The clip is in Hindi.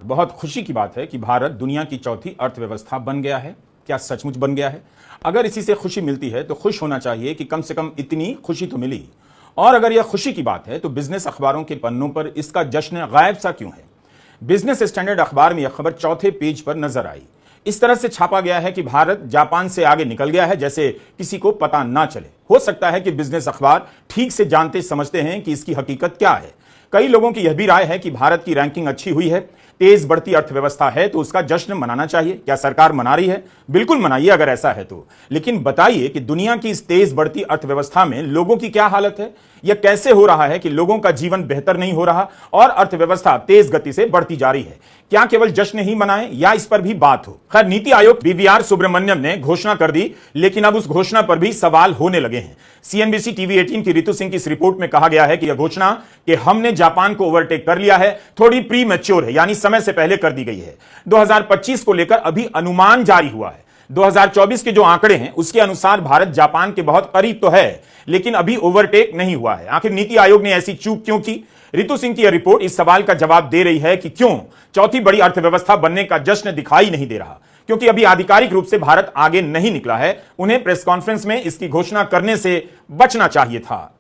बहुत खुशी की बात है कि भारत दुनिया की चौथी अर्थव्यवस्था बन गया है। क्या सचमुच बन गया है? अगर इसी से खुशी मिलती है तो खुश होना चाहिए कि कम से कम इतनी खुशी तो मिली। और अगर यह खुशी की बात है तो बिजनेस अखबारों के पन्नों पर इसका जश्न गायब सा क्यों है? बिजनेस स्टैंडर्ड अखबार में यह खबर चौथे पेज पर नजर आई। इस तरह से छापा गया है कि भारत जापान से आगे निकल गया है, जैसे किसी को पता ना चले। हो सकता है कि बिजनेस अखबार ठीक से जानते समझते हैं कि इसकी हकीकत क्या है। कई लोगों की यह भी राय है कि भारत की रैंकिंग अच्छी हुई है, तेज बढ़ती अर्थव्यवस्था है, तो उसका जश्न मनाना चाहिए। क्या सरकार मना रही है? बिल्कुल मनाइए अगर ऐसा है तो। लेकिन बताइए कि दुनिया की इस तेज बढ़ती अर्थव्यवस्था में लोगों की क्या हालत है? यह कैसे हो रहा है कि लोगों का जीवन बेहतर नहीं हो रहा और अर्थव्यवस्था तेज गति से बढ़ती जा रही है? क्या केवल जश्न ही मनाएं या इस पर भी बात हो? खैर, नीति आयोग बीवीआर सुब्रमण्यम ने घोषणा कर दी, लेकिन अब उस घोषणा पर भी सवाल होने लगे हैं। सीएनबीसी टीवी 18 की रितु सिंह की इस रिपोर्ट में कहा गया है कि यह घोषणा कि हमने जापान को ओवरटेक कर लिया है थोड़ी प्री मैच्योर है, यानी समय से पहले कर दी गई है। 2025 को लेकर अभी अनुमान जारी हुआ है। 2024 के जो आंकड़े हैं उसके अनुसार भारत जापान के बहुत करीब तो है, लेकिन अभी ओवरटेक नहीं हुआ है। आखिर नीति आयोग ने ऐसी चूक क्यों की? रितु सिंह की यह रिपोर्ट इस सवाल का जवाब दे रही है कि क्यों चौथी बड़ी अर्थव्यवस्था बनने का जश्न दिखाई नहीं दे रहा। क्योंकि अभी आधिकारिक रूप से भारत आगे नहीं निकला है, उन्हें प्रेस कॉन्फ्रेंस में इसकी घोषणा करने से बचना चाहिए था।